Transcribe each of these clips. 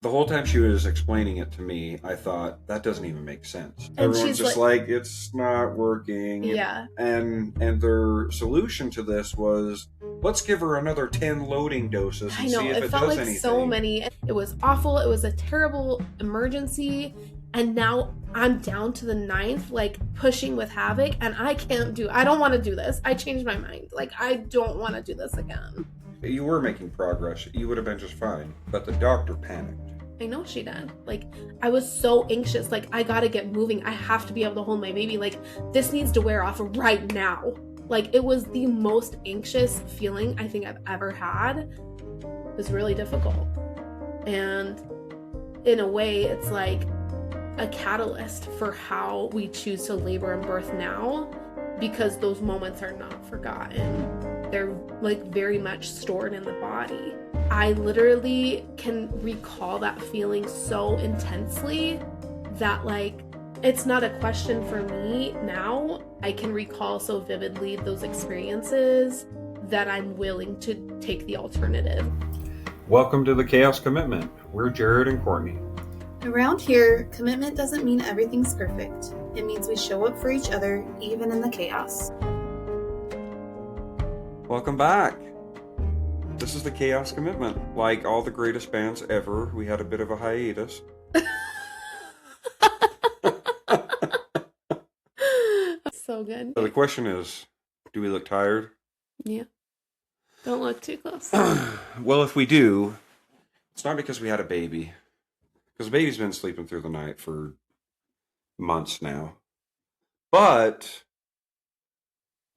The whole time she was explaining it to me, I thought, that doesn't even make sense. And Everyone's she's just like, it's not working. yeah. And their solution to this was, let's give her another 10 loading doses I and know, see if it it felt does like anything. so many. It was awful. It was a terrible emergency. And now I'm down to the 9th, like pushing with Havik, and I don't want to do this. I changed my mind. Like, I don't want to do this again. You were making progress. You would have been just fine. But the doctor panicked. I know she did. Like, I was so anxious. Like, I gotta get moving. I have to be able to hold my baby. Like, this needs to wear off right now. Like, it was the most anxious feeling I think I've ever had. It was really difficult. And in a way, it's like a catalyst for how we choose to labor and birth now, because those moments are not forgotten. They're like very much stored in the body. I literally can recall that feeling so intensely that, like, it's not a question for me now. I can recall so vividly those experiences that I'm willing to take the alternative. Welcome to the Chaos Commitment. We're Jared and Courtney. Around here, commitment doesn't mean everything's perfect. It means we show up for each other, even in the chaos. Welcome back. This is the Chaos Commitment. Like all the greatest bands ever, we had a bit of a hiatus. So good. So the question is, do we look tired? Yeah. Don't look too close. Well, if we do, it's not because we had a baby. Because the baby's been sleeping through the night for months now. But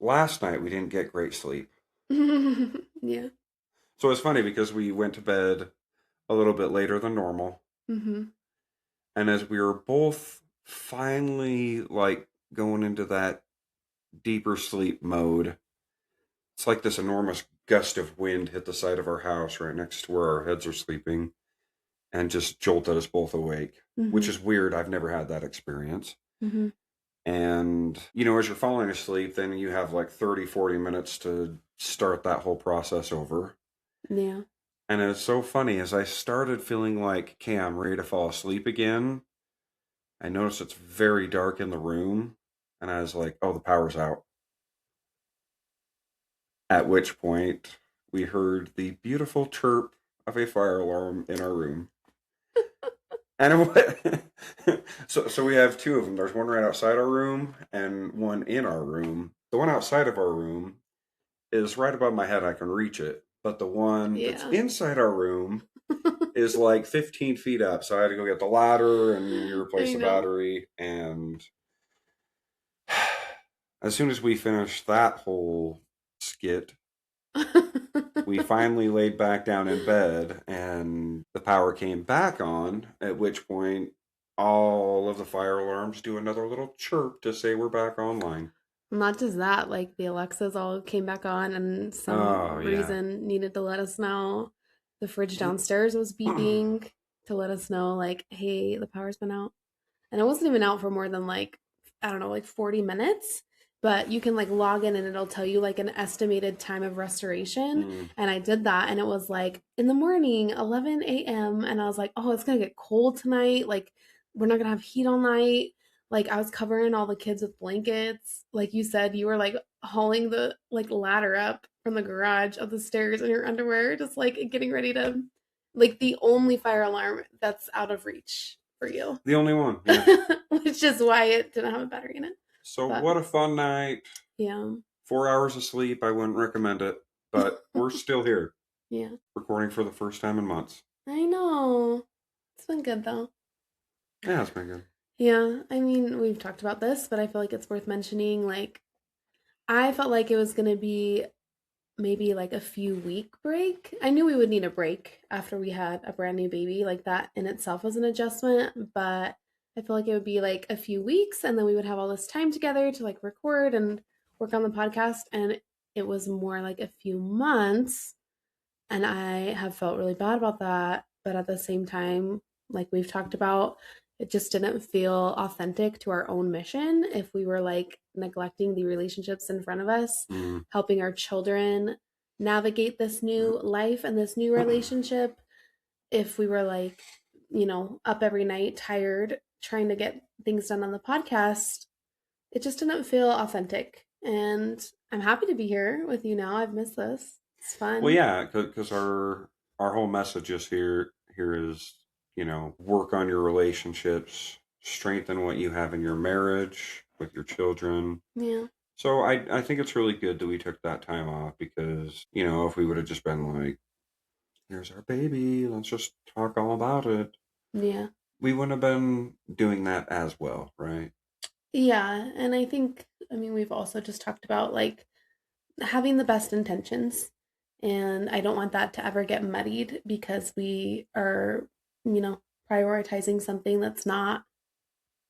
last night we didn't get great sleep. Yeah. So it's funny because we went to bed a little bit later than normal. Mm-hmm. And as we were both finally like going into that deeper sleep mode, it's like this enormous gust of wind hit the side of our house right next to where our heads are sleeping and just jolted us both awake, which is weird. I've never had that experience. Mm-hmm. And, you know, as you're falling asleep, then you have like 30, 40 minutes to start that whole process over. Yeah. And it's so funny, as I started feeling like, okay, I'm ready to fall asleep again, I noticed it's very dark in the room, and I was like, oh, the power's out. At which point, we heard the beautiful chirp of a fire alarm in our room. And so we have two of them. There's one right outside our room and one in our room. The one outside of our room is right above my head. I can reach it. But the one that's inside our room is like 15 feet up. So I had to go get the ladder and we replaced the battery. And as soon as we finished that whole skit, we finally laid back down in bed and the power came back on, at which point all of the fire alarms do another little chirp to say we're back online. Not just that, like the Alexas all came back on and some reason needed to let us know. The fridge downstairs was beeping to let us know, like, hey, the power's been out. And it wasn't even out for more than like, I don't know, like 40 minutes. But you can like log in and it'll tell you like an estimated time of restoration. And I did that and it was like in the morning, 11 a.m. And I was like, oh, it's going to get cold tonight. Like, we're not going to have heat all night. Like, I was covering all the kids with blankets. Like you said, you were like hauling the like ladder up from the garage up the stairs in your underwear, just like getting ready to, like, the only fire alarm that's out of reach for you. The only one, yeah. Which is why it didn't have a battery in it. So what a fun night. Yeah. 4 hours of sleep. I wouldn't recommend it, but we're still here. Yeah. Recording for the first time in months. I know. It's been good though. Yeah, it's been good. Yeah. I mean, we've talked about this, but I feel like it's worth mentioning. Like, I felt like it was going to be maybe like a few week break. I knew we would need a break after we had a brand new baby. Like, that in itself was an adjustment, but I feel like it would be like a few weeks and then we would have all this time together to like record and work on the podcast. And it was more like a few months. And I have felt really bad about that. But at the same time, like we've talked about, it just didn't feel authentic to our own mission if we were like neglecting the relationships in front of us, helping our children navigate this new life and this new relationship. If we were like up every night, tired, trying to get things done on the podcast, it just didn't feel authentic. And I'm happy to be here with you now. I've missed this. It's fun. Well, yeah, because our whole message is here is, work on your relationships, strengthen what you have in your marriage with your children. Yeah. So I think it's really good that we took that time off because, if we would have just been like, here's our baby, let's just talk all about it, Yeah. we wouldn't have been doing that as well, right? Yeah. And I think, we've also just talked about like having the best intentions. And I don't want that to ever get muddied because we are, prioritizing something that's not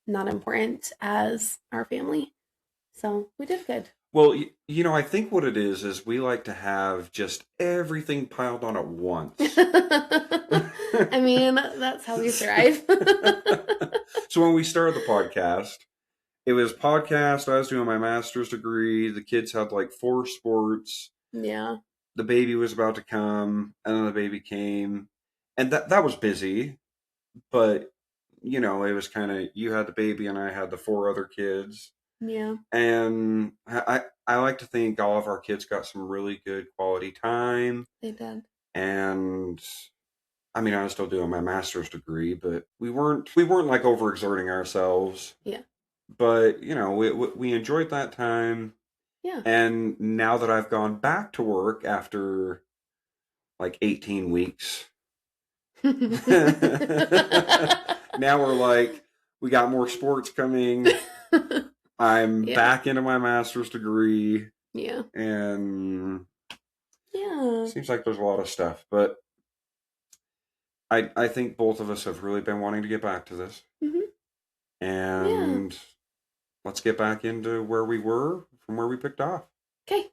important as our family. So we did good. Well, I think what it is we like to have just everything piled on at once. That's how we thrive. So when we started the podcast, it was podcast. I was doing my master's degree. The kids had like 4 sports. Yeah. The baby was about to come, and then the baby came, and that was busy. But it was kind of, you had the baby, and I had the 4 other kids. Yeah. And I like to think all of our kids got some really good quality time. They did. And I was still doing my master's degree, but we weren't like overexerting ourselves. Yeah. But we enjoyed that time. Yeah. And now that I've gone back to work after like 18 weeks, now we're like, we got more sports coming. I'm back into my master's degree. Yeah. And yeah, seems like there's a lot of stuff, but I think both of us have really been wanting to get back to this. Mm-hmm. And let's get back into where we were from where we picked off. Okay.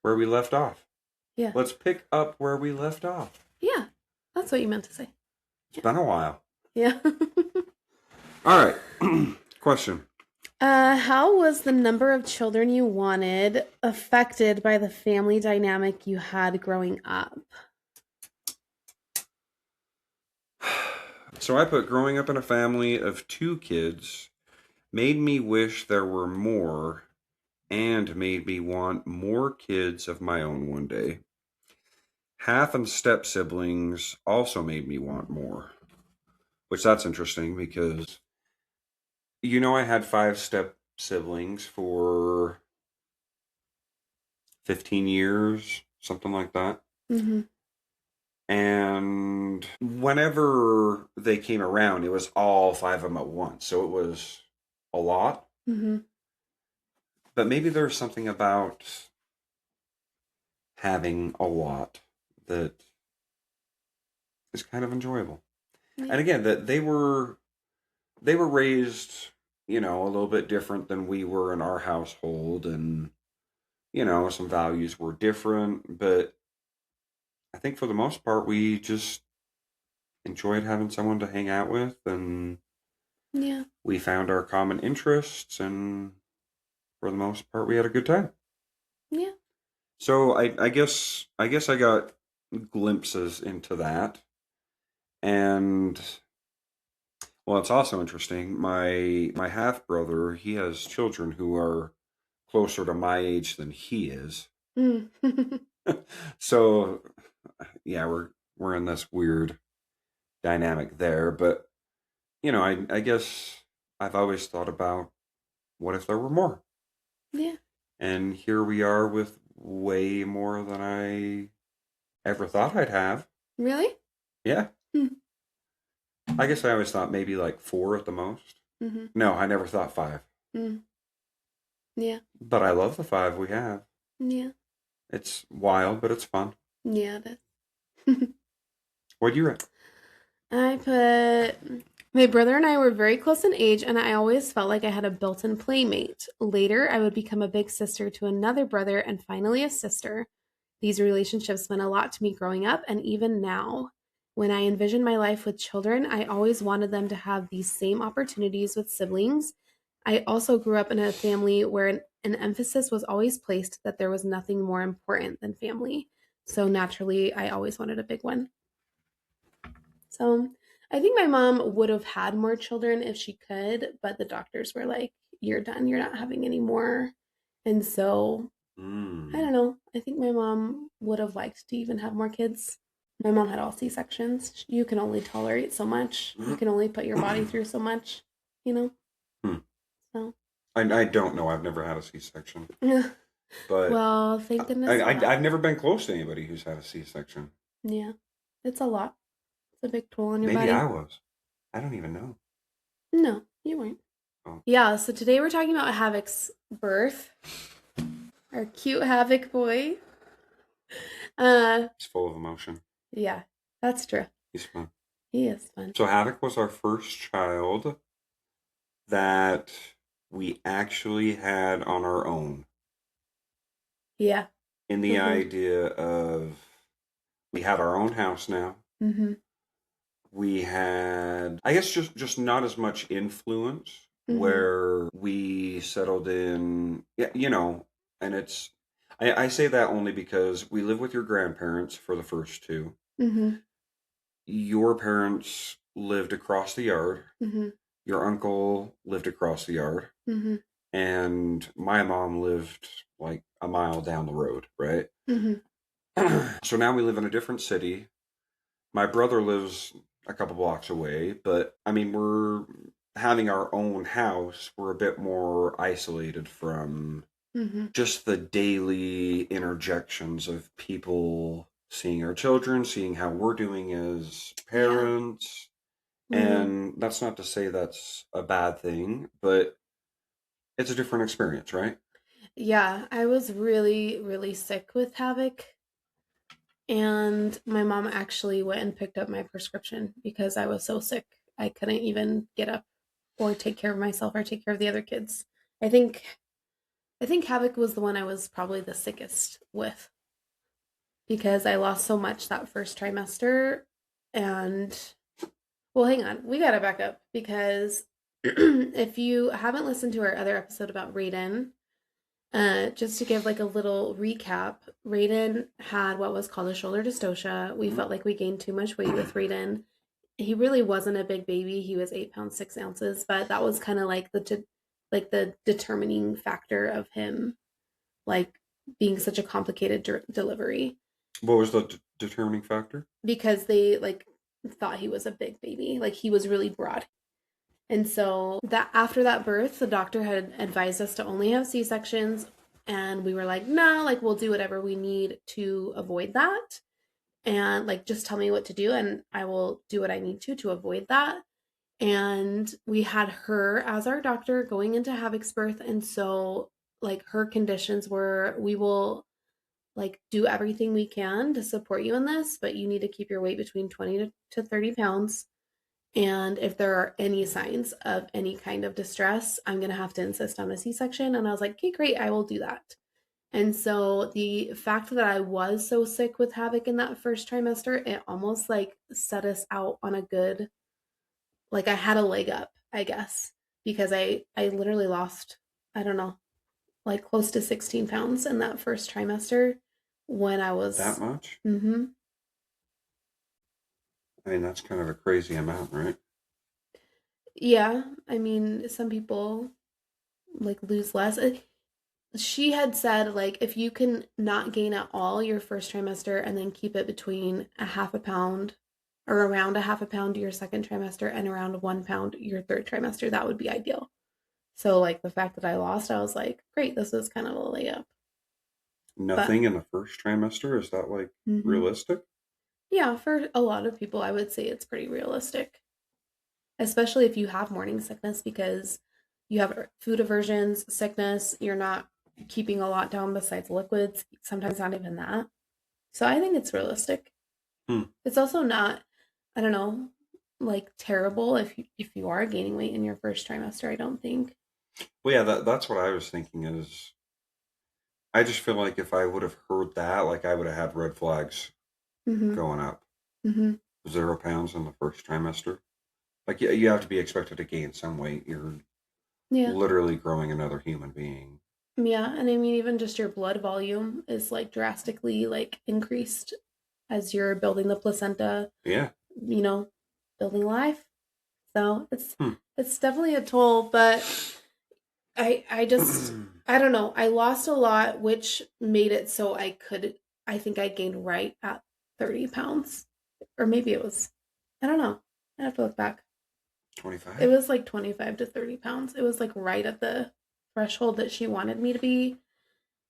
Where we left off. Yeah. Let's pick up where we left off. Yeah. That's what you meant to say. It's been a while. Yeah. All right. Question. How was the number of children you wanted affected by the family dynamic you had growing up? So I put growing up in a family of 2 kids made me wish there were more and made me want more kids of my own one day. Half and step siblings also made me want more, which that's interesting because I had 5 step siblings for 15 years, something like that. Mm-hmm. And whenever they came around, it was all 5 of them at once. So it was a lot. Mm-hmm. But maybe there's something about having a lot that is kind of enjoyable. Yeah. And again, that they were raised, a little bit different than we were in our household, and some values were different, but I think for the most part we just enjoyed having someone to hang out with, and we found our common interests, and for the most part we had a good time. Yeah. So I guess I got glimpses into that. And well, it's also interesting. My half brother, he has children who are closer to my age than he is. So yeah, we're in this weird dynamic there. But I guess I've always thought about, what if there were more? Yeah. And here we are with way more than I ever thought I'd have. Really? Yeah. I guess I always thought maybe like 4 at the most. Mm-hmm. No, I never thought 5. Yeah. But I love the 5 we have. Yeah. It's wild, but it's fun. Yeah, it is. What'd you write? I put, my brother and I were very close in age, and I always felt like I had a built-in playmate. Later, I would become a big sister to another brother, and finally a sister. These relationships meant a lot to me growing up, and even now. When I envisioned my life with children, I always wanted them to have these same opportunities with siblings. I also grew up in a family where an emphasis was always placed that there was nothing more important than family. So naturally, I always wanted a big one. So I think my mom would have had more children if she could, but the doctors were like, "You're done. You're not having any more." And so I don't know. I think my mom would have liked to even have more kids. My mom had all C-sections. You can only tolerate so much. You can only put your body through so much, you know? Hmm. So. I don't know. I've never had a C-section. Yeah. But Well, thank goodness for that. I've never been close to anybody who's had a C-section. Yeah. It's a lot. It's a big toll on your Maybe body. I was. I don't even know. No, you weren't. Oh. Yeah, so today we're talking about Havik's birth. Our cute Havik boy. He's full of emotion. Yeah, that's true. He's fun. He is fun. So Havik was our first child that we actually had on our own. Yeah. In the idea of we had our own house now. Mm-hmm. We had, I guess, just not as much influence where we settled in, you know, and it's, I say that only because we live with your grandparents for the first two. Mm-hmm. Your parents lived across the yard. Mm-hmm. Your uncle lived across the yard. Mm-hmm. And my mom lived like a mile down the road, right? Mm-hmm. So now we live in a different city. My brother lives a couple blocks away, but I mean, we're having our own house. We're a bit more isolated from just the daily interjections of people seeing our children, seeing how we're doing as parents. Yeah. And that's not to say that's a bad thing, but it's a different experience, right? Yeah, I was really, really sick with Havik. And my mom actually went and picked up my prescription because I was so sick. I couldn't even get up or take care of myself or take care of the other kids. I think Havik was the one I was probably the sickest with because I lost so much that first trimester. And well, hang on, we gotta back up because if you haven't listened to our other episode about Raiden, just to give like a little recap, Raiden had what was called a shoulder dystocia. We felt like we gained too much weight with Raiden. He really wasn't a big baby. He was 8 pounds 6 ounces, but that was kind of like the determining factor of him, like being such a complicated delivery. What was the determining factor? Because they like thought he was a big baby, like he was really broad. And so that after that birth, the doctor had advised us to only have C-sections. And we were like, no, like we'll do whatever we need to avoid that. And like, just tell me what to do and I will do what I need to avoid that. And we had her as our doctor going into Havik's birth. And so like her conditions were, we will like do everything we can to support you in this, but you need to keep your weight between 20 to 30 pounds. And if there are any signs of any kind of distress, I'm going to have to insist on a C-section. And I was like, okay, great, I will do that. And so the fact that I was so sick with Havik in that first trimester, it almost like set us out on a good, like I had a leg up, I guess, because I literally lost, I don't know, like close to 16 pounds in that first trimester when I was... That much? Mm-hmm. I mean, that's kind of a crazy amount, right? Yeah. I mean, some people like lose less. She had said, like, if you can not gain at all your first trimester and then keep it between a half a pound or around a half a pound your second trimester and around 1 pound your third trimester, that would be ideal. So, like, the fact that I lost, I was like, great, this is kind of a layup. Nothing in the first trimester? Is that, like, realistic? Yeah, for a lot of people, I would say it's pretty realistic. Especially if you have morning sickness because you have food aversions, sickness, you're not keeping a lot down besides liquids, sometimes not even that. So I think it's realistic. It's also not, I don't know, like terrible if you are gaining weight in your first trimester, I don't think. Well, yeah, that's what I was thinking is I just feel like if I would have heard that, like I would have had red flags going up. 0 pounds in the first trimester. Like you have to be expected to gain some weight. You're literally growing another human being. Yeah, and I mean even just your blood volume is like drastically like increased as you're building the placenta. Yeah. You know, building life. So Hmm. it's definitely a toll, but I just I don't know. I lost a lot, which made it so I think I gained right at 30 pounds. Or maybe it was, I don't know. I have to look back. 25? It was like 25 to 30 pounds. It was like right at the threshold that she wanted me to be.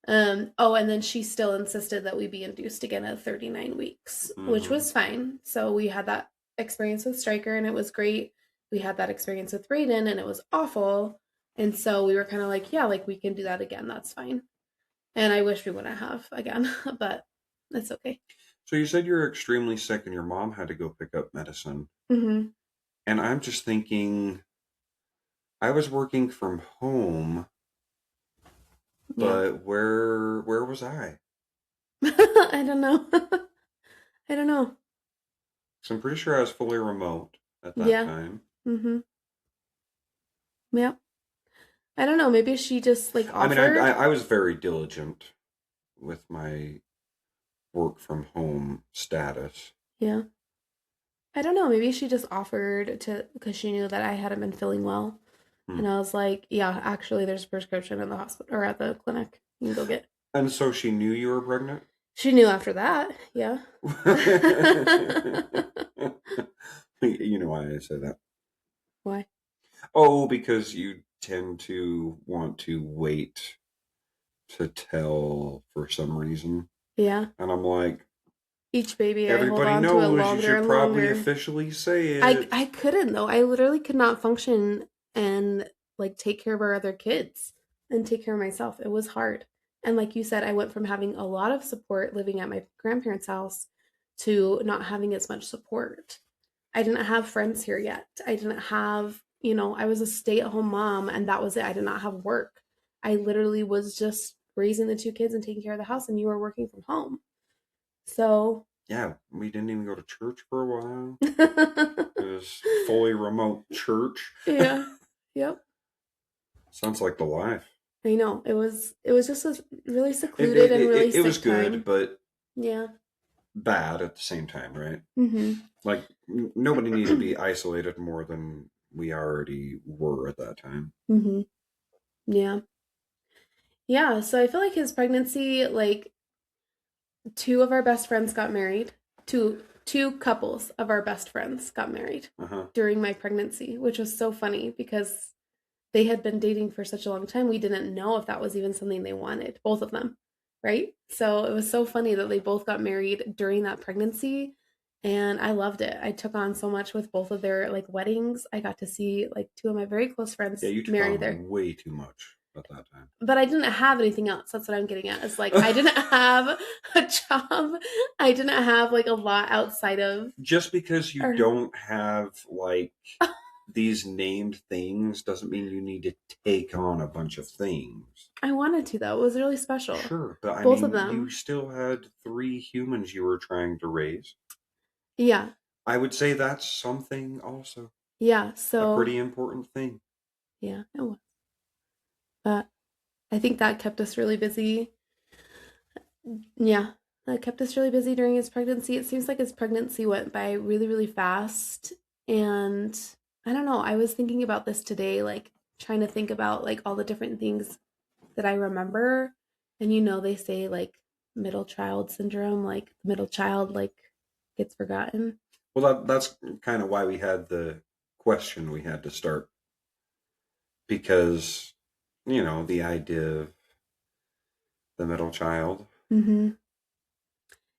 Oh, and then she still insisted that we be induced again at 39 weeks, which was fine. So we had that experience with Stryker and it was great. We had that experience with Raiden and it was awful. And so we were kind of like, yeah, like we can do that again. That's fine. And I wish we wouldn't have again, but that's okay. So you said you were extremely sick and your mom had to go pick up medicine. Mm-hmm. And I'm just thinking, I was working from home, Yeah. but where was I? I don't know. I don't know. So I'm pretty sure I was fully remote at that Yeah. time. Mm-hmm. Yeah. I don't know. Maybe she just like I mean, offered. I was very diligent with my work from home status. Yeah. I don't know. Maybe she just offered to because she knew that I hadn't been feeling well. Hmm. And I was like, yeah, actually, there's a prescription in the hospital or at the clinic. You can go get. And so she knew you were pregnant? She knew after that. Yeah. You know why I say that? Why? Oh, because you tend to want to wait to tell for some reason. Yeah. And I'm like, Each baby, I hold everybody on to it knows you longer should and probably longer. officially say I it. couldn't though. I literally could not function and like take care of our other kids and take care of myself. It was hard. And like you said, I went from having a lot of support living at my grandparents' house to not having as much support. I didn't have friends here yet. I didn't have, I was a stay-at-home mom and that was it. I did not have work. I literally was just raising the two kids and taking care of the house and you were working from home. So, Yeah, we didn't even go to church for a while. yeah. It was fully remote church. Yep. Sounds like the life. I know. It was just a really secluded and really It was sick good, time. but Yeah. bad at the same time, right? Mhm. Like nobody needed to be isolated more than we already were at that time. Mhm. Yeah. Yeah, so I feel like his pregnancy, like two of our best friends got married. Two couples of our best friends got married Uh-huh. during my pregnancy, which was so funny because they had been dating for such a long time. We didn't know if that was even something they wanted, both of them, right? So it was so funny that they both got married during that pregnancy, and I loved it. I took on so much with both of their like weddings. I got to see like two of my very close friends Yeah, you took marry on their, way too much at that time. but I didn't have anything else. That's what I'm getting at. It's like I didn't have a job. I didn't have like a lot outside of Just because you or don't have like these named things doesn't mean you need to take on a bunch of things. I wanted to though. It was really special. Sure, but I Both of mean, you them. still had 3 humans you were trying to raise. Yeah. I would say that's something also. Yeah. A So pretty important thing. yeah, it was. But I think that kept us really busy. Yeah, that kept us really busy during his pregnancy. It seems like his pregnancy went by really, really fast. And I don't know, I was thinking about this today, like trying to think about like all the different things that I remember. And they say like middle child syndrome, like the middle child like gets forgotten. Well, that's kind of why we had the question we had to start. Because, the idea of the middle child. Mm-hmm.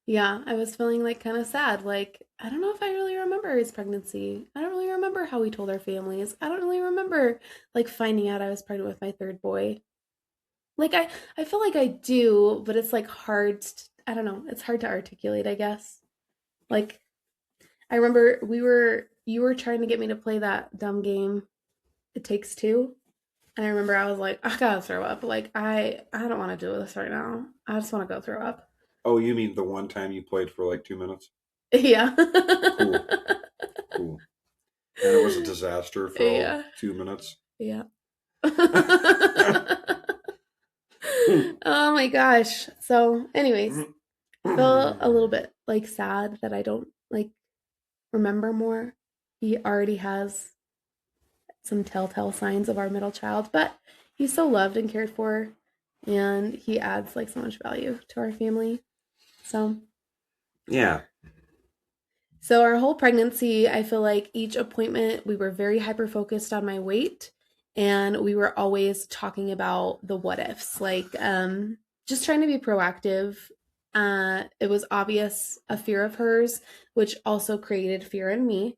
Yeah, I was feeling like kind of sad. Like, I don't know if I really remember his pregnancy. I don't really remember how he told our families. I don't really remember like finding out I was pregnant with my third boy. Like I feel like I do, but it's like hard I don't know. It's hard to articulate, I guess. Like I remember you were trying to get me to play that dumb game It Takes Two. And I remember I was like, I gotta throw up. Like I don't want to do this right now. I just want to go throw up. Oh, you mean the one time you played for like 2 minutes? Yeah. Cool. Cool. And it was a disaster for all Yeah. 2 minutes. Yeah. Oh my gosh. So, anyways, I feel a little bit like sad that I don't like remember more. he already has some telltale signs of our middle child, but he's so loved and cared for, and he adds like so much value to our family. So Yeah. So our whole pregnancy, I feel like each appointment, we were very hyper focused on my weight, and we were always talking about the what ifs, like just trying to be proactive. It was obvious a fear of hers, which also created fear in me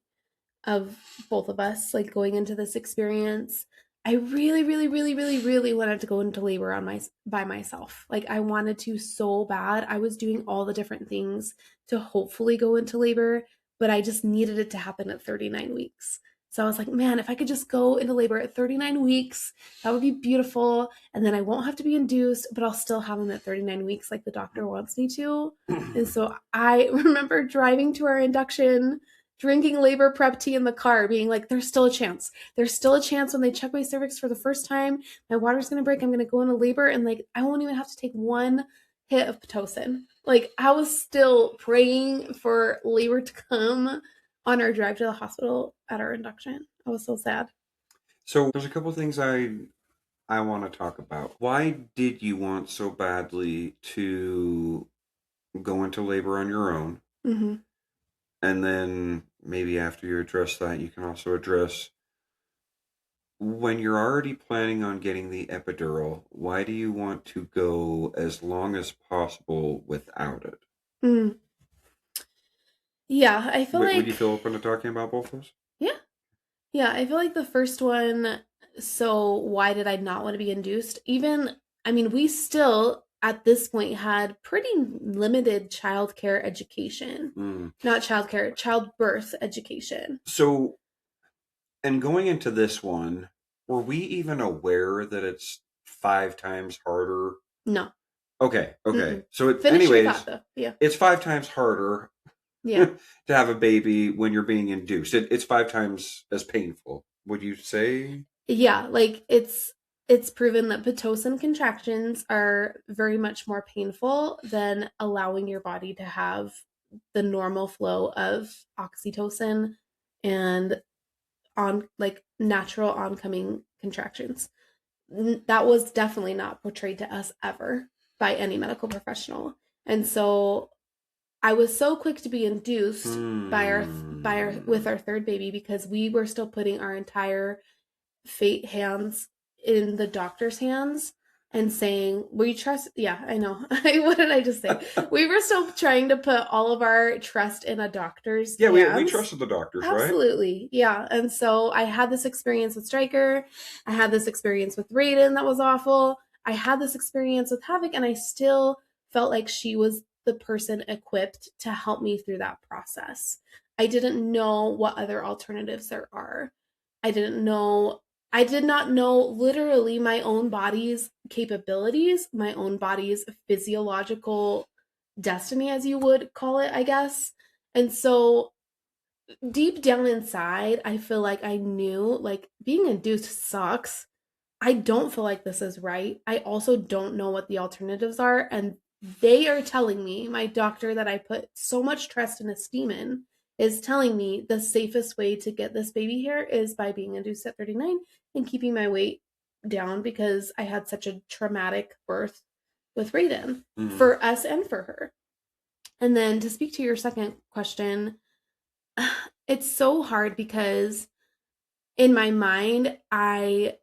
of both of us, like going into this experience. I really, really, really, really, really wanted to go into labor on my by myself. Like I wanted to so bad. I was doing all the different things to hopefully go into labor, but I just needed it to happen at 39 weeks. So I was like, man, if I could just go into labor at 39 weeks, that would be beautiful. And then I won't have to be induced, but I'll still have him at 39 weeks like the doctor wants me to. And so I remember driving to our induction, drinking labor prep tea in the car, being like, there's still a chance. There's still a chance when they check my cervix for the first time, my water's going to break. I'm going to go into labor and like, I won't even have to take one hit of Pitocin. Like I was still praying for labor to come on our drive to the hospital at our induction. I was so sad. So there's a couple things I want to talk about. Why did you want so badly to go into labor on your own? Mm-hmm. And then maybe after you address that, you can also address when you're already planning on getting the epidural, why do you want to go as long as possible without it? Mm. Yeah, I feel Would you like, feel open to talking about both those? yeah. Yeah, I feel like the first one, so why did I not want to be induced? Even, I mean, we still at this point had pretty limited childcare education. Mm. Not childcare, childbirth education. So, and going into this one, were we even aware that it's 5 times harder? No. Okay, okay. Mm-mm. So, Finish your anyways, thought though. Yeah. it's 5 times harder Yeah. to have a baby when you're being induced. It's 5 times as painful. Would you say? Yeah, like it's proven that Pitocin contractions are very much more painful than allowing your body to have the normal flow of oxytocin and on like natural oncoming contractions. That was definitely not portrayed to us ever by any medical professional. And so I was so quick to be induced by our with our third baby because we were still putting our entire fate hands in the doctor's hands and saying, we trust, yeah, I know. What did I just say? We were still trying to put all of our trust in a doctor's Yeah, hands. we trusted the doctors, right? Absolutely. Yeah. And so I had this experience with Stryker. I had this experience with Raiden that was awful. I had this experience with Havik, and I still felt like she was the person equipped to help me through that process. I didn't know what other alternatives there are. I did not know literally my own body's capabilities, my own body's physiological destiny, as you would call it, I guess. And so deep down inside, I feel like I knew like being induced sucks. I don't feel like this is right. I also don't know what the alternatives are. And they are telling me, my doctor that I put so much trust and esteem in, is telling me the safest way to get this baby here is by being induced at 39 and keeping my weight down because I had such a traumatic birth with Raiden for us and for her. And then to speak to your second question, it's so hard because in my mind, I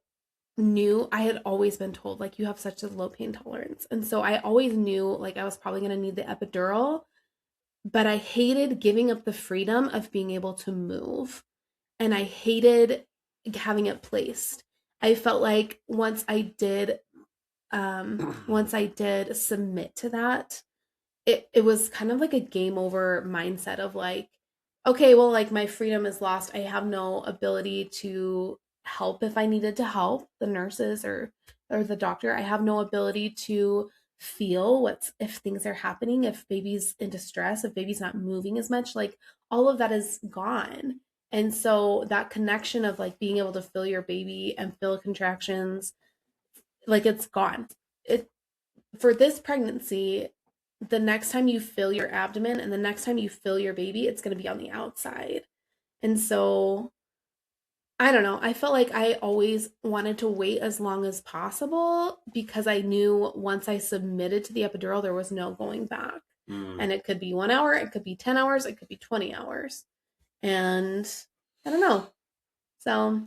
knew I had always been told like you have such a low pain tolerance. And so I always knew like I was probably going to need the epidural, but I hated giving up the freedom of being able to move. And I hated having it placed. I felt like once I did submit to that, it was kind of like a game over mindset of like, okay, well, like my freedom is lost. I have no ability to help if I needed to help the nurses or the doctor. I have no ability to feel what's if things are happening, if baby's in distress, if baby's not moving as much, like all of that is gone. And so that connection of like being able to feel your baby and feel contractions, like it's gone. It for this pregnancy, the next time you feel your abdomen and the next time you feel your baby, it's going to be on the outside. And so I don't know. I felt like I always wanted to wait as long as possible because I knew once I submitted to the epidural, there was no going back. And it could be 1 hour, it could be 10 hours, it could be 20 hours. And I don't know. So,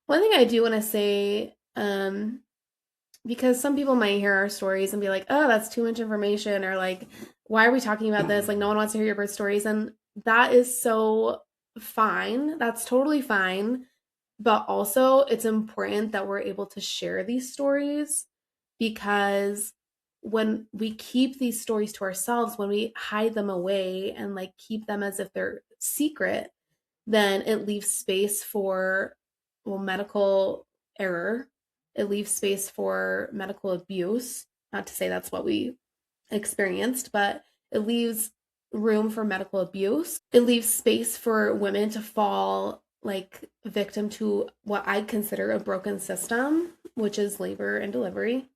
one thing I do want to say, because some people might hear our stories and be like, oh, that's too much information, or like, why are we talking about this? Like, no one wants to hear your birth stories. And that is so fine. That's totally fine. But also, it's important that we're able to share these stories because when we keep these stories to ourselves, when we hide them away and like keep them as if they're secret, then it leaves space for, well, medical error. It leaves space for medical abuse. Not to say that's what we experienced, but it leaves room for medical abuse. It leaves space for women to fall like victim to what I consider a broken system, which is labor and delivery.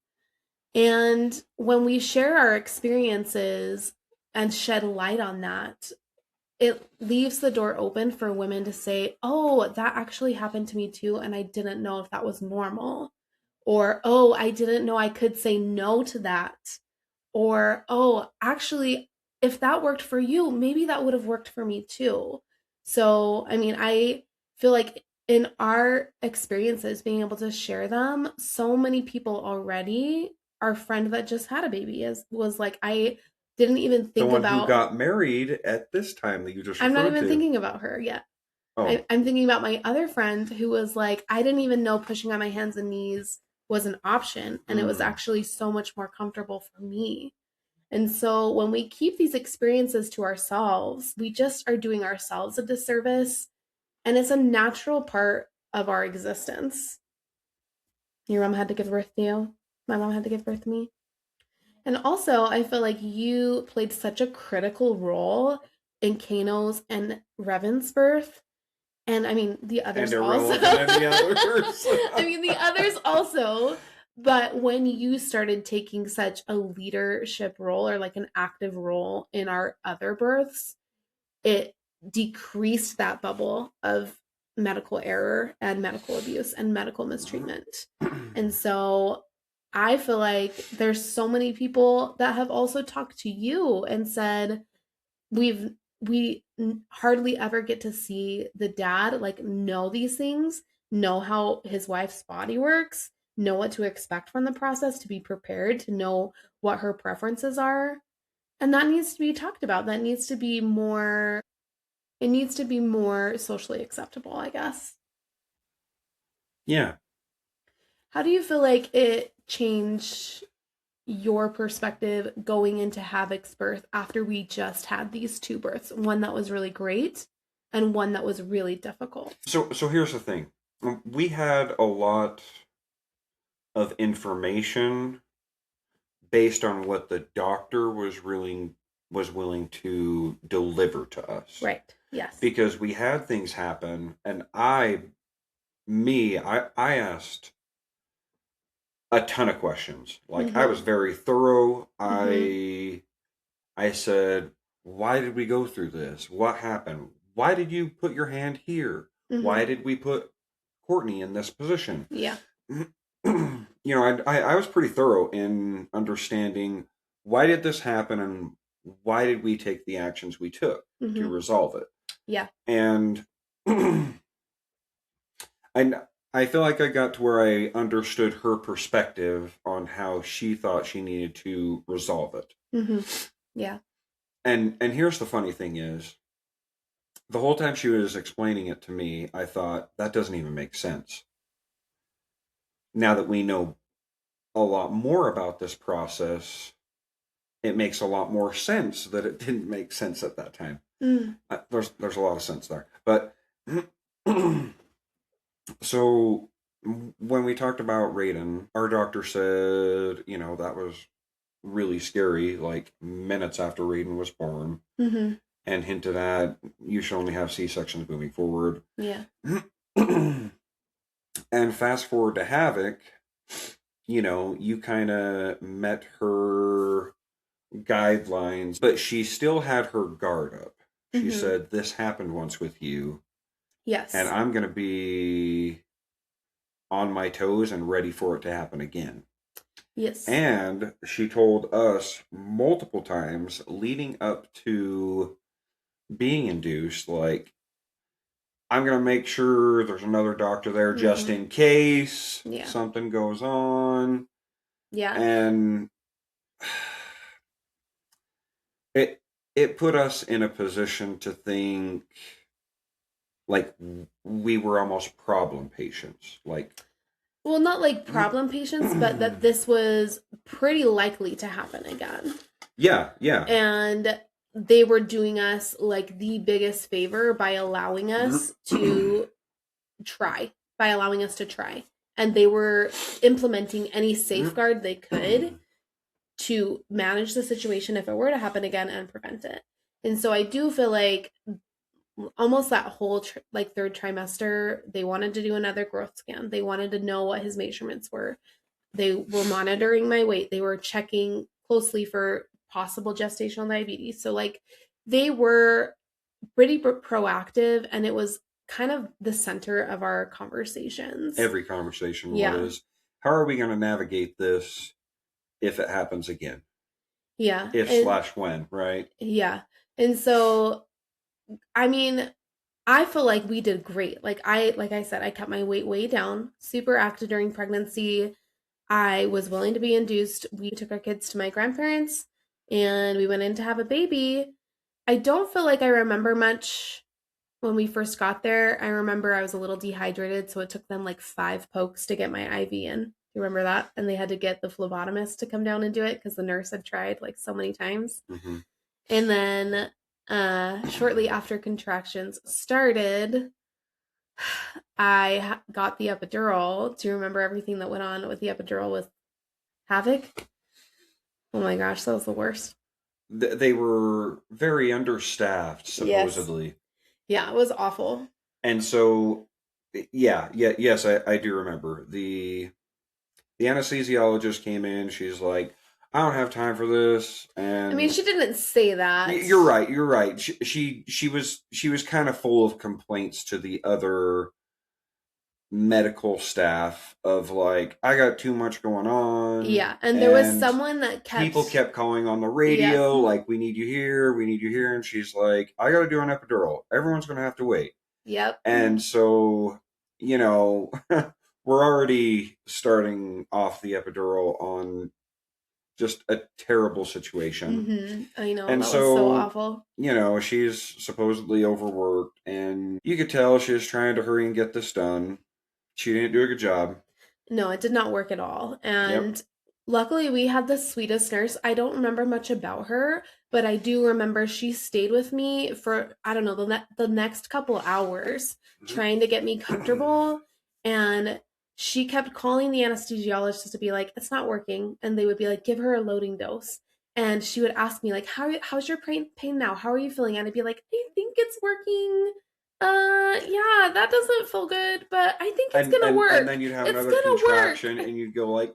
And when we share our experiences and shed light on that, it leaves the door open for women to say, oh, that actually happened to me too, and I didn't know if that was normal. Or, oh, I didn't know I could say no to that. Or, oh, actually, if that worked for you, maybe that would have worked for me too. So, I mean, I feel like in our experiences, being able to share them, so many people already, our friend that just had a baby was like, I didn't even The think one who about, got married at this time that you just I'm not referred even to. thinking about her yet. Oh, I'm thinking about my other friend who was like, I didn't even know pushing on my hands and knees was an option. And it was actually so much more comfortable for me. And so when we keep these experiences to ourselves, we just are doing ourselves a disservice. And it's a natural part of our existence. Your mom had to give birth to you. My mom had to give birth to me. And also, I feel like you played such a critical role in Kano's and Revan's birth. And I mean, the others and also. irrelevant and the others. I mean, the others also. But when you started taking such a leadership role or like an active role in our other births, it decreased that bubble of medical error and medical abuse and medical mistreatment. And so I feel like there's so many people that have also talked to you and said, we hardly ever get to see the dad like know these things, know how his wife's body works, know what to expect from the process, to be prepared, to know what her preferences are. And that needs to be talked about. That needs to be more, it needs to be more socially acceptable, I guess. Yeah. How do you feel like it changed your perspective going into Havik's birth after we just had these two births? One that was really great and one that was really difficult. So here's the thing. We had a lot of information based on what the doctor was willing to deliver to us. Right. Yes. Because we had things happen, and I asked a ton of questions. Like I was very thorough. I said, why did we go through this? What happened? Why did you put your hand here? Why did we put Courtney in this position? Yeah. I was pretty thorough in understanding why did this happen and why did we take the actions we took to resolve it. Yeah. And I feel like I got to where I understood her perspective on how she thought she needed to resolve it. Yeah. And here's the funny thing is, the whole time she was explaining it to me, I thought, that doesn't even make sense. Now that we know a lot more about this process, it makes a lot more sense that it didn't make sense at that time. There's a lot of sense there. But so when we talked about Raiden, our doctor said, that was really scary, like minutes after Raiden was born, and hinted at you should only have C-sections moving forward. Yeah. And fast forward to Havik, you kind of met her guidelines, but she still had her guard up. She said, this happened once with you. Yes. And I'm going to be on my toes and ready for it to happen again. Yes. And she told us multiple times leading up to being induced, like, I'm going to make sure there's another doctor there just in case something goes on. Yeah. And it put us in a position to think like we were almost problem patients. Like, well, not like problem patients, but that this was pretty likely to happen again. Yeah, yeah. And they were doing us like the biggest favor by allowing us to try, And they were implementing any safeguard they could to manage the situation if it were to happen again and prevent it. And so I do feel like almost that whole third trimester, they wanted to do another growth scan. They wanted to know what his measurements were. They were monitoring my weight. They were checking closely for possible gestational diabetes. So like they were pretty proactive, and it was kind of the center of our conversations. Every conversation was, how are we going to navigate this if it happens again? Yeah. /when, right? Yeah. And so, I mean, I feel like we did great. Like I said, I kept my weight way down, super active during pregnancy. I was willing to be induced. We took our kids to my grandparents and we went in to have a baby. I don't feel like I remember much when we first got there. I remember I was a little dehydrated, so it took them like 5 pokes to get my IV in. You remember that? And they had to get the phlebotomist to come down and do it because the nurse had tried like so many times. Mm-hmm. And then shortly after contractions started, I got the epidural. Do you remember everything that went on with the epidural with Havik? Oh my gosh, that was the worst. They were very understaffed, supposedly. Yes. Yeah, it was awful. And so, yes, I do remember. The anesthesiologist came in. She's like, I don't have time for this. And I mean, she didn't say that. You're right. She was kind of full of complaints to the other medical staff of like, I got too much going on. Yeah, and there was someone that people kept calling on the radio, like, we need you here, and she's like, I gotta do an epidural. Everyone's gonna have to wait. Yep. And so, we're already starting off the epidural on just a terrible situation. Mm-hmm. I know, and that was so awful. She's supposedly overworked, and you could tell she was trying to hurry and get this done. She didn't do a good job. No, it did not work at all. And luckily, we had the sweetest nurse. I don't remember much about her, but I do remember she stayed with me for, I don't know, the next couple hours trying to get me comfortable. And she kept calling the anesthesiologist to be like, it's not working. And they would be like, give her a loading dose. And she would ask me like, how's your pain now? How are you feeling? And I'd be like, I think it's working. Yeah, that doesn't feel good, but I think it's gonna work. And then you'd have another contraction, and you'd go like,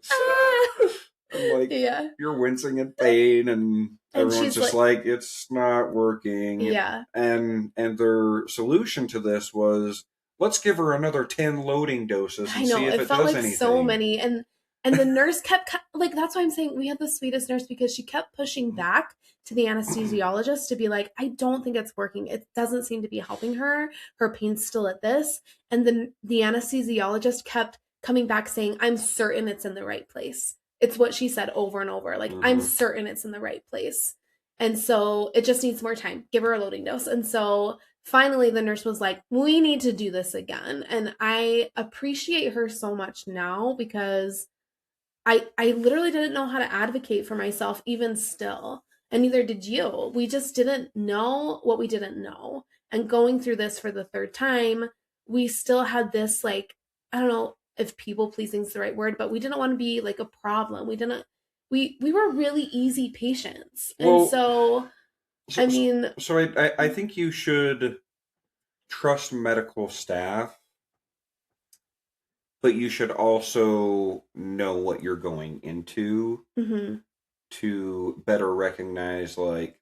like, you're wincing in pain, and everyone's just like, it's not working. Yeah. And their solution to this was, let's give her another 10 loading doses and see if it felt does like anything. So many, and the nurse kept like, that's why I'm saying we had the sweetest nurse, because she kept pushing back to the anesthesiologist to be like, I don't think it's working. It doesn't seem to be helping her. Her pain's still at this. And then the anesthesiologist kept coming back saying, I'm certain it's in the right place. It's what she said over and over. Like, I'm certain it's in the right place. And so it just needs more time. Give her a loading dose. And so finally the nurse was like, we need to do this again. And I appreciate her so much now, because I literally didn't know how to advocate for myself even still. And neither did you. We just didn't know what we didn't know. And going through this for the third time, we still had this, like, I don't know if people pleasing is the right word, but we didn't want to be like a problem. We were really easy patients. And so I mean. So I think you should trust medical staff, but you should also know what you're going into. Mm-hmm. To better recognize, like,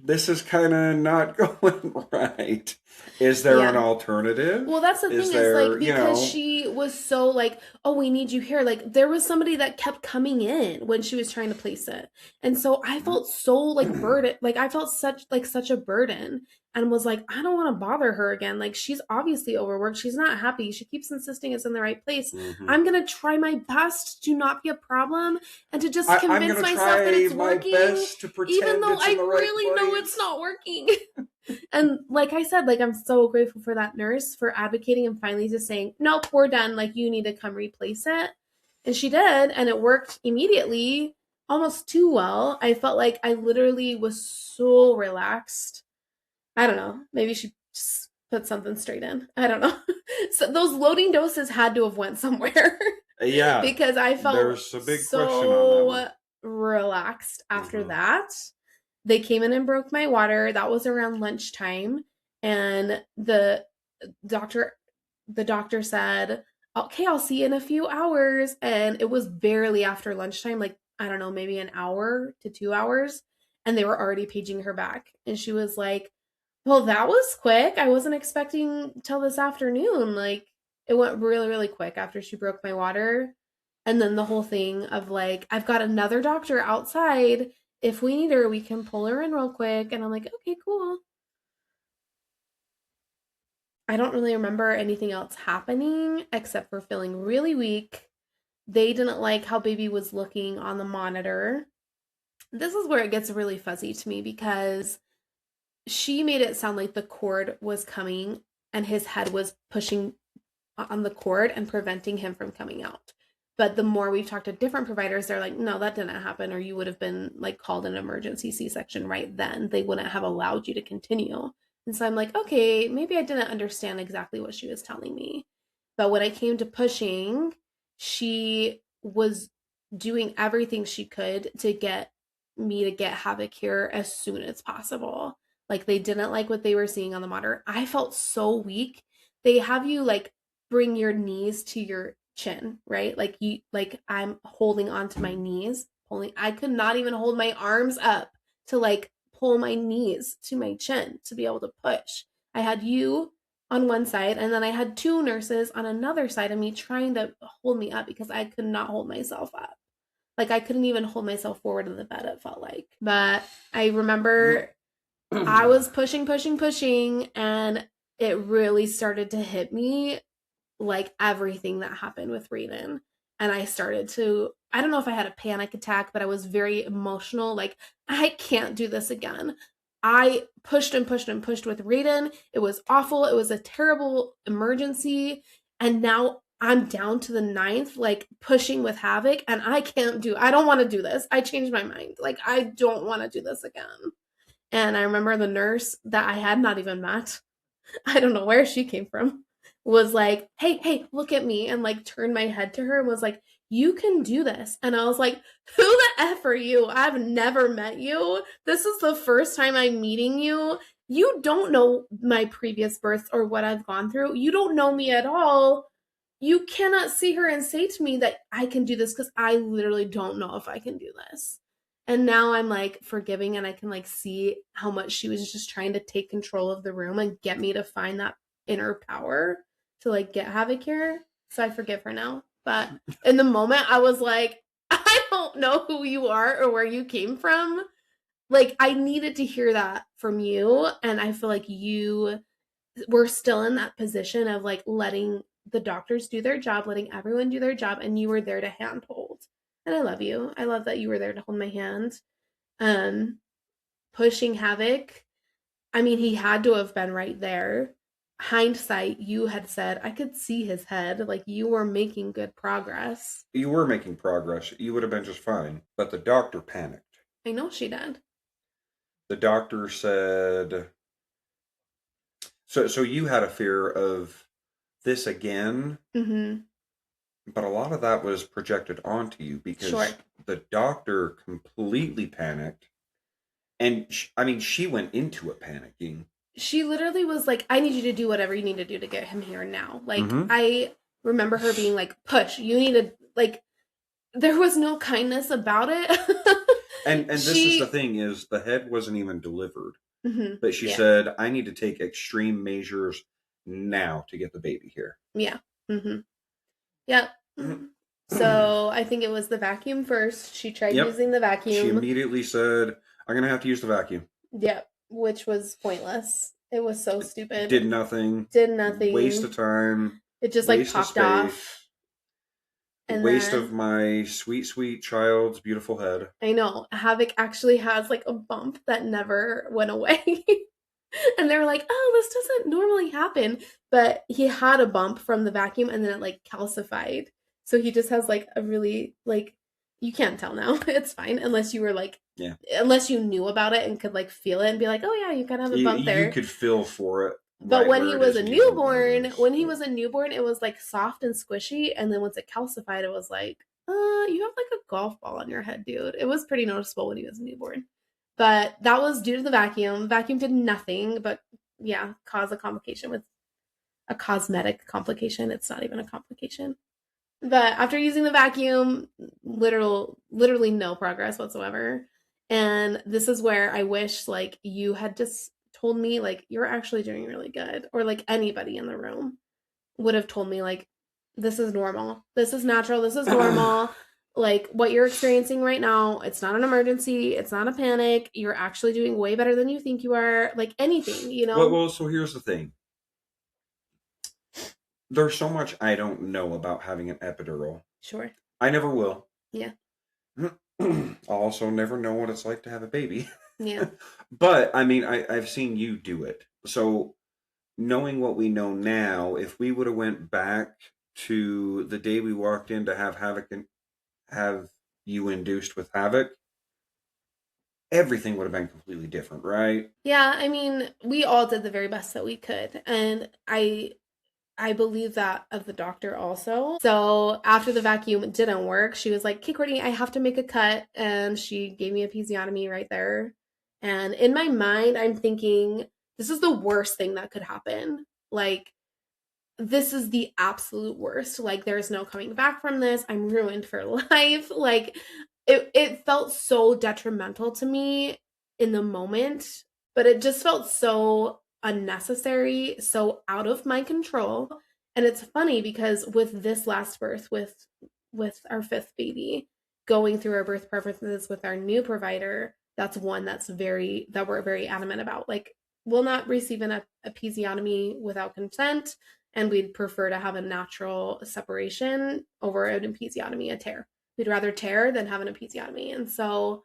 this is kind of not going right. Is there an Yeah. alternative? Well, that's the thing is there, like because she was so like, oh, we need you here. Like there was somebody that kept coming in when she was trying to place it. And so I felt so like burdened, like I felt such a burden and was like, I don't want to bother her again. Like she's obviously overworked. She's not happy. She keeps insisting it's in the right place. Mhm. I'm going to try my best to not be a problem and to just I'm convince gonna myself that try it's my working, best to pretend even though it's I in the right really know place. it's not working. And like I said, like I'm so grateful for that nurse for advocating and finally just saying, nope, we're done. Like you need to come replace it. And she did, and it worked immediately, almost too well. I felt like I literally was so relaxed. I don't know. Maybe she just put something straight in. I don't know. So those loading doses had to have went somewhere Yeah, because I felt there's a big question on that one. so relaxed after Mhm. that. They came in and broke my water. That was around lunchtime, and doctor the doctor said, "Okay, I'll see you in a few hours." And it was barely after lunchtime, like I don't know, maybe an hour to 2 hours, and they were already paging her back. And she was like, "Well, that was quick. I wasn't expecting till this afternoon." Like it went really really quick after she broke my water. And then the whole thing of like, I've got another doctor outside. If we need her, we can pull her in real quick. And I'm like, okay, cool. I don't really remember anything else happening except for feeling really weak. They didn't like how baby was looking on the monitor. This is where it gets really fuzzy to me because she made it sound like the cord was coming and his head was pushing on the cord and preventing him from coming out. But the more we've talked to different providers, they're like, no, that didn't happen, or you would have been like called an emergency C-section right then. They wouldn't have allowed you to continue. And so I'm like, okay, maybe I didn't understand exactly what she was telling me. But when it came to pushing, she was doing everything she could to get me to get Havik here as soon as possible. Like they didn't like what they were seeing on the monitor. I felt so weak. They have you like bring your knees to your chin, right? Like I'm holding onto my knees, pulling. I could not even hold my arms up to like pull my knees to my chin to be able to push. I had you on one side and then I had two nurses on another side of me trying to hold me up because I could not hold myself up. Like I couldn't even hold myself forward in the bed, it felt like. But I remember I was pushing, pushing, pushing, and it really started to hit me like everything that happened with Raiden. And I started to, I don't know if I had a panic attack, but I was very emotional. Like, I can't do this again. I pushed and pushed and pushed with Raiden. It was awful. It was a terrible emergency. And now I'm down to the ninth, like pushing with Havik, and I don't want to do this. I changed my mind. Like, I don't want to do this again. And I remember the nurse that I had not even met, I don't know where she came from, was like, hey, look at me, and like turned my head to her and was like, you can do this. And I was like, who the F are you? I've never met you. This is the first time I'm meeting you. You don't know my previous births or what I've gone through. You don't know me at all. You cannot see her and say to me that I can do this because I literally don't know if I can do this. And now I'm like forgiving and I can like see how much she was just trying to take control of the room and get me to find that inner power to like get Havik here. So I forgive her now. But in the moment I was like, I don't know who you are or where you came from. Like I needed to hear that from you. And I feel like you were still in that position of like letting the doctors do their job, letting everyone do their job, and you were there to handhold. And I love you. I love that you were there to hold my hand. Um, Pushing Havik. I mean, he had to have been right there. Hindsight, you had said I could see his head. Like you were making good progress. You were making progress. You would have been just fine. But the doctor panicked. I know she did. The doctor said, so you had a fear of this again, Mm-hmm. but a lot of that was projected onto you because Sure. the doctor completely panicked. And I mean, she went into it panicking. She literally was like, I need you to do whatever you need to do to get him here now. Like, Mhm. I remember her being like, push, you need to, like, there was no kindness about it. And this is the She thing, is the head wasn't even delivered. But she yeah. said, I need to take extreme measures now to get the baby here. Yeah. Yep. So I think it was the vacuum first. She tried Yep. using the She vacuum. immediately said, I'm going to have to use the vacuum. Yep. Which was pointless. It was so stupid. Did nothing. Did nothing. Waste of time. It just like Waste of popped space. off. And Waste then, of my sweet, sweet child's beautiful head. I know. Havik actually has like a bump that never went away. And they were like, oh, this doesn't normally happen. But he had a bump from the vacuum and then it like calcified. So he just has like a really like, you can't tell now. It's fine unless you were like, Yeah. unless you knew about it and could like feel it and be like, oh yeah, you kind of have a bump there. You could feel for it. But right when where he it was is a and you don't newborn, notice. when he was a newborn, it was like soft and squishy. And then once it calcified, it was like, you have like a golf ball on your head, dude. It was pretty noticeable when he was a newborn. But that was due to the vacuum. Vacuum did nothing but, yeah, cause a complication with a cosmetic complication. It's not even a complication. But after using the vacuum, literally no progress whatsoever. And this is where I wish like you had just told me like you're actually doing really good, or like anybody in the room would have told me like this is normal. This is natural. This is normal. Like what you're experiencing right now, it's not an emergency. It's not a panic. You're actually doing way better than you think you are. Like anything, you know? Well, so here's the thing. There's so much I don't know about having an epidural. Sure. I never will. Yeah. I'll also never know what it's like to have a baby. Yeah. But, I mean, I've seen you do it. So, knowing what we know now, if we would have went back to the day we walked in to have Havik and have you induced with Havik, everything would have been completely different, right? Yeah, I mean, we all did the very best that we could. And I believe that of the doctor also. So after the vacuum didn't work, she was like, okay, Courtney, I have to make a cut. And she gave me a episiotomy right there. And in my mind, I'm thinking, this is the worst thing that could happen. Like, this is the absolute worst. Like, there's no coming back from this. I'm ruined for life. Like, it felt so detrimental to me in the moment, but it just felt so unnecessary, so out of my control. And it's funny because with this last birth, with our fifth baby, going through our birth preferences with our new provider, that's one that we're very adamant about. Like, we'll not receive an episiotomy without consent, and we'd prefer to have a natural separation over an episiotomy, a tear. We'd rather tear than have an episiotomy. And so,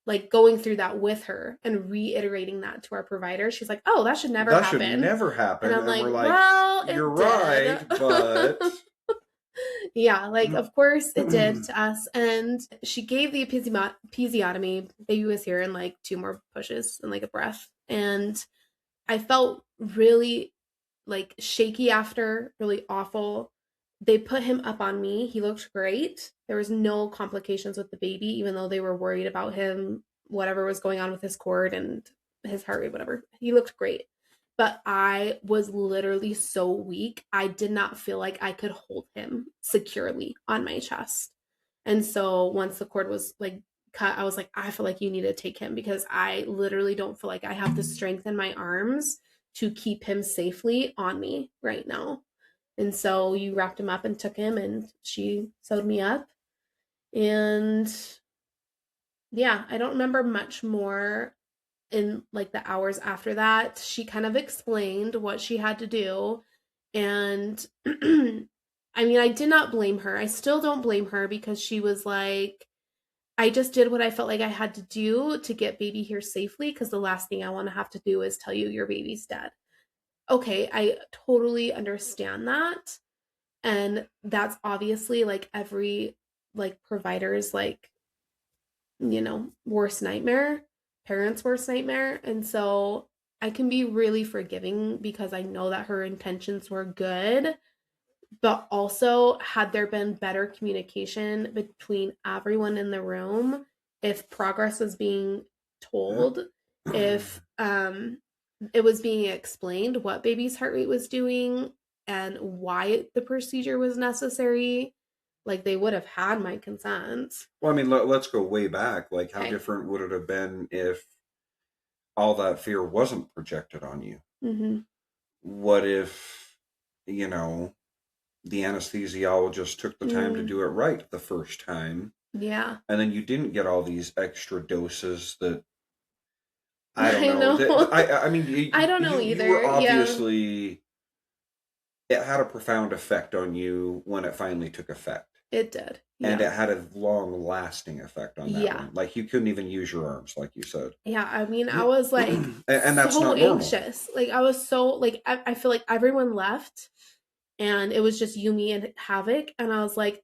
like, going through that with her and reiterating that to our provider, she's like, oh, that should never happen. That should never happen. And I'm like, we're like, well, you're right, but... Yeah, like, of course it did to us. And she gave the episiotomy. Baby was here in like 2 more pushes and like a breath. And I felt really like shaky after, really awful. They put him up on me. He looked great. There was no complications with the baby, even though they were worried about him, whatever was going on with his cord and his heart rate, whatever. He looked great. But I was literally so weak. I did not feel like I could hold him securely on my chest. And so once the cord was like cut, I was like, I feel like you need to take him, because I literally don't feel like I have the strength in my arms to keep him safely on me right now. And so you wrapped him up and took him, and she sewed me up. And yeah, I don't remember much more in like the hours after that. She kind of explained what she had to do. And I mean, I did not blame her. I still don't blame her, because she was like, I just did what I felt like I had to do to get baby here safely, because the last thing I want to have to do is tell you your baby's dead. Okay, I totally understand that. And that's obviously like every like provider's like, worst nightmare, parents' worst nightmare. And so I can be really forgiving, because I know that her intentions were good. But also, had there been better communication between everyone in the room, if progress was being told, if it was being explained what baby's heart rate was doing and why the procedure was necessary, Like, they would have had my consent. Well, I mean, let's go way back. Like, how Okay. different would it have been if all that fear wasn't projected on you? Mm-hmm. What if, you know, the anesthesiologist took the time to do it right the first time, Yeah. and then you didn't get all these extra doses that I don't I know. know. I mean, I don't know you were either. Yeah. obviously, it had a profound effect on you when it finally took effect. It did. And Yeah. it had a long lasting effect on that Yeah. one. Like, you couldn't even use your arms, like you said. Yeah. I mean, I was like And that's so not normal. anxious. Like, I was so like I feel like everyone left and it was just you, me, and Havik. And I was like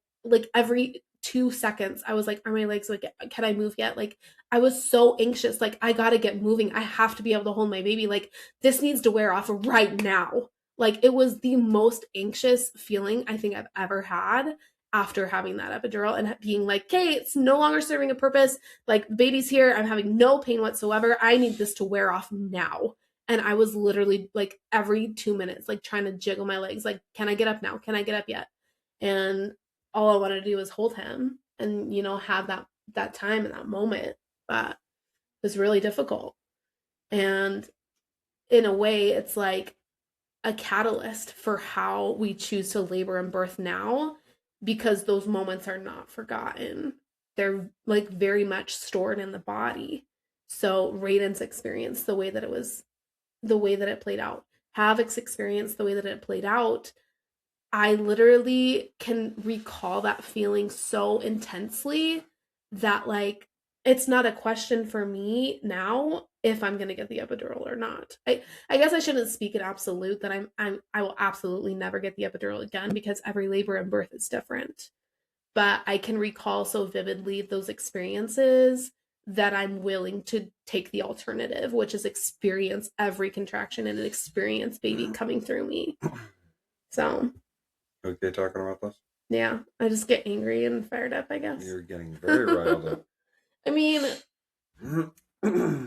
every 2 seconds, I was like, are my legs like, can I move yet? Like, I was so anxious. Like, I gotta get moving. I have to be able to hold my baby. Like, this needs to wear off right now. Like, it was the most anxious feeling I think I've ever had after having that epidural and being like, okay, it's no longer serving a purpose. Like, baby's here. I'm having no pain whatsoever. I need this to wear off now. And I was literally like every 2 minutes, like trying to jiggle my legs, like, can I get up now? Can I get up yet? And all I wanted to do was hold him and, have that time and that moment. But it was really difficult. And in a way, it's like a catalyst for how we choose to labor and birth now, because those moments are not forgotten. They're like very much stored in the body. So Raiden's experience, the way that it played out, Havik's experience, the way that it played out, I literally can recall that feeling so intensely that, like, it's not a question for me now if I'm gonna get the epidural or not. I guess I shouldn't speak in absolute that I will absolutely never get the epidural again, because every labor and birth is different. But I can recall so vividly those experiences that I'm willing to take the alternative, which is experience every contraction and experience baby coming through me. So Okay, talking about this? yeah, I just get angry and fired up, I guess. You're getting very riled up. I mean,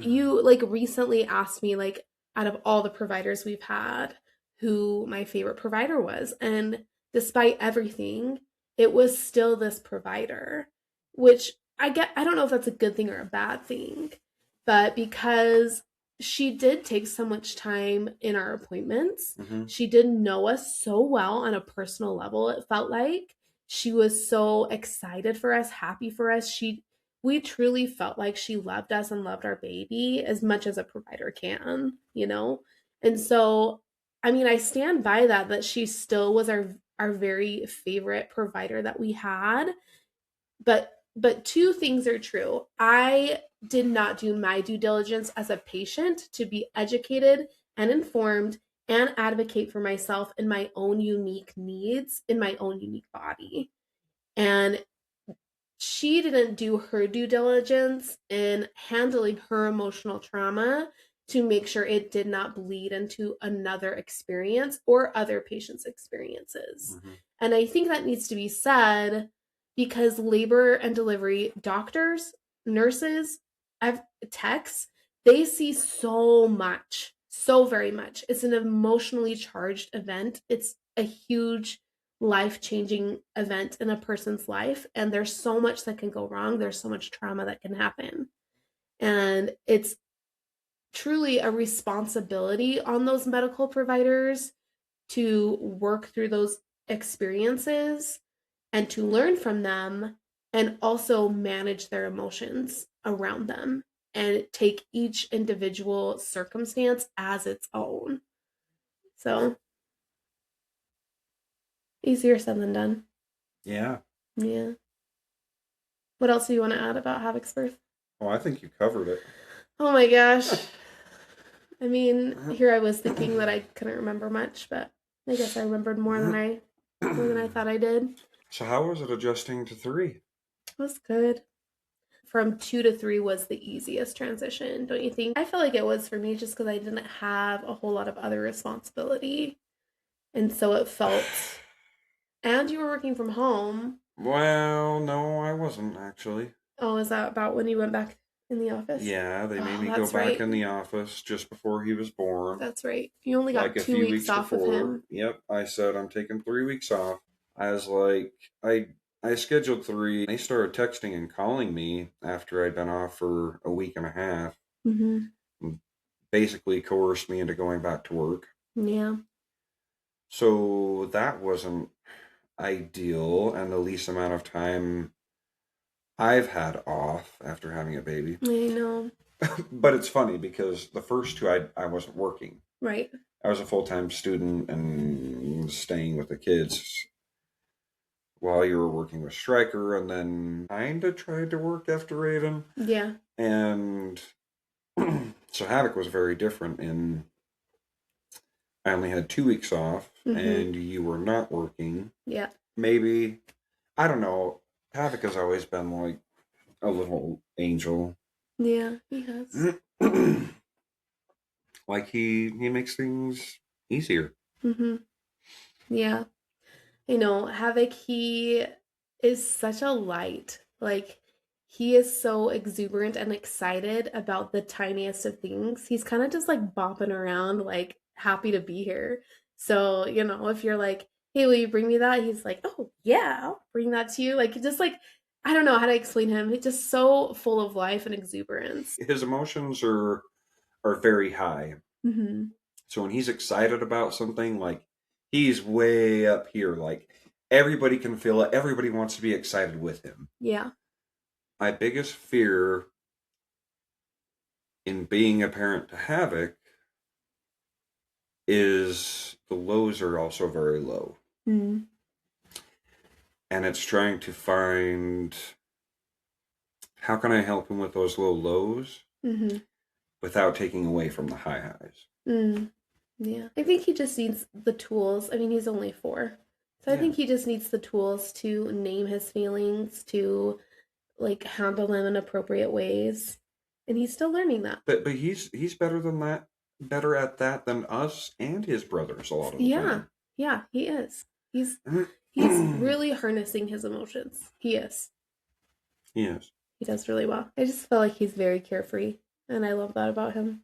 you like recently asked me, like, out of all the providers we've had, who my favorite provider was. And despite everything, it was still this provider, which I don't know if that's a good thing or a bad thing, but because she did take so much time in our appointments, she did know us so well on a personal level. It felt like she was so excited for us, happy for us. We truly felt like she loved us and loved our baby as much as a provider can, And so, I mean, I stand by that she still was our very favorite provider that we had. But two things are true. I did not do my due diligence as a patient to be educated and informed and advocate for myself and my own unique needs in my own unique body. And she didn't do her due diligence in handling her emotional trauma to make sure it did not bleed into another experience or other patients' experiences. And I think that needs to be said, because labor and delivery doctors, nurses, techs, they see so much, so very much. It's an emotionally charged event. It's a huge life-changing event in a person's life, and there's so much that can go wrong. There's so much trauma that can happen, and it's truly a responsibility on those medical providers to work through those experiences and to learn from them, and also manage their emotions around them and take each individual circumstance as its own. So easier said than done. Yeah. Yeah. What else do you want to add about Havik's birth? Oh, I think you covered it. Oh my gosh. I mean, here I was thinking that I couldn't remember much, but I guess I remembered more than I thought I did. So how was it adjusting to 3? It was good. From 2 to 3 was the easiest transition, don't you think? I feel like it was for me, just because I didn't have a whole lot of other responsibility. And so it felt... And you were working from home. Well, no, I wasn't, actually. Oh, is that about when you went back in the office? Yeah, they made me go back in the office just before he was born. That's right. You only got like 2 weeks off before. With him. Yep, I said I'm taking 3 weeks off. I was like, I I scheduled 3. They started texting and calling me after I'd been off for a week and a half. Mm-hmm. And basically coerced me into going back to work. Yeah. So that wasn't ideal, and the least amount of time I've had off after having a baby. I know. But it's funny because the first 2 I wasn't working. Right. I was a full-time student and staying with the kids while you were working with Stryker, and then kind of tried to work after Raven. Yeah. And so Havik was very different in I only had 2 weeks off, and you were not working. Yeah. Maybe, I don't know. Havik has always been like a little angel. Yeah, he has. Like he makes things easier. Mm-hmm. Yeah. You know, Havik, he is such a light. Like, he is so exuberant and excited about the tiniest of things. He's kind of just like bopping around, like happy to be here. So, you know, if you're like, hey, will you bring me that? He's like, oh, yeah, I'll bring that to you. Like, just like, I don't know how to explain him. He's just so full of life and exuberance. His emotions are very high. Mm-hmm. So when he's excited about something, like he's way up here. Like everybody can feel it. Everybody wants to be excited with him. Yeah. My biggest fear in being a parent to Havik is the lows are also very low. Mm. And it's trying to find how can I help him with those low lows without taking away from the high highs. Mm. Yeah. I think he just needs the tools. I mean, he's only 4. So I think he just needs the tools to name his feelings, to like handle them in appropriate ways. And he's still learning that. But he's better than that, better at that than us and his brothers a lot of the time. Yeah, he is. He's really harnessing his emotions. He is. He is. He does really well. I just feel like he's very carefree, and I love that about him.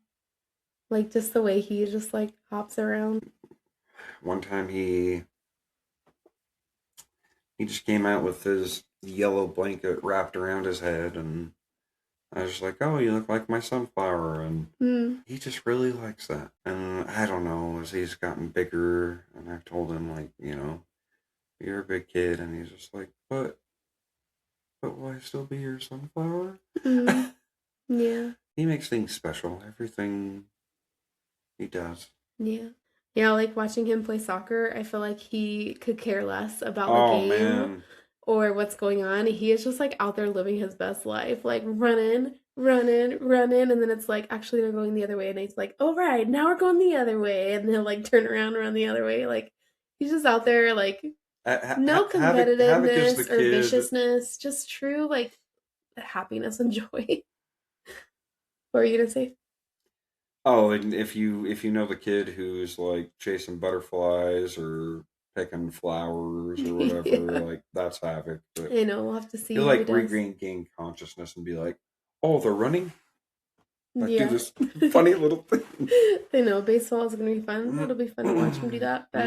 Like just the way he just like hops around. One time he just came out with his yellow blanket wrapped around his head, and I was just like, oh, you look like my sunflower. And he just really likes that. And I don't know, as he's gotten bigger, and I've told him, like, you know, you're a big kid. And he's just like, but will I still be your sunflower? Yeah. He makes things special. Everything he does. Yeah. Yeah, like watching him play soccer, I feel like he could care less about the game. Man. Or what's going on. He is just like out there living his best life, like running, and then it's like actually they're going the other way, and he's like, oh right, now we're going the other way, and he'll like turn around, run the other way. Like he's just out there, like no competitiveness or viciousness, just true like happiness and joy. What were you gonna say? Oh, and if you know the kid who's like chasing butterflies or picking flowers or whatever, like that's Havik. But I know, we'll have to see. He'll like gain consciousness and be like, oh, they're running? Like do this funny little thing. I know, baseball is going to be fun. It'll be fun to watch him do that. But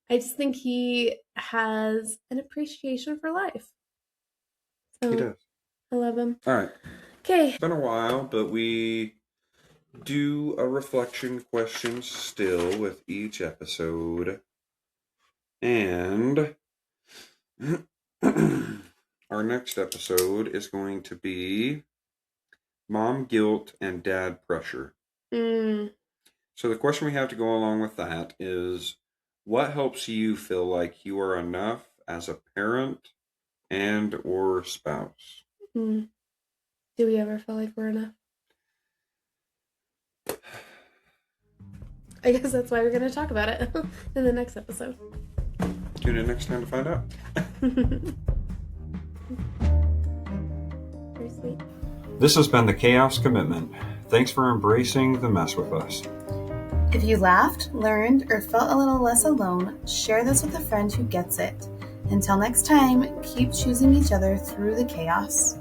I just think he has an appreciation for life. So, he does. I love him. All right. Okay. It's been a while, but we do a reflection question still with each episode. And our next episode is going to be mom guilt and dad pressure. So the question we have to go along with that is, what helps you feel like you are enough as a parent and or spouse? Do we ever feel like we're enough? I guess that's why we're going to talk about it in the next episode. Tune in next time to find out. Very sweet. This has been the Chaos Commitment. Thanks for embracing the mess with us. If you laughed, learned, or felt a little less alone, share this with a friend who gets it. Until next time, keep choosing each other through the chaos.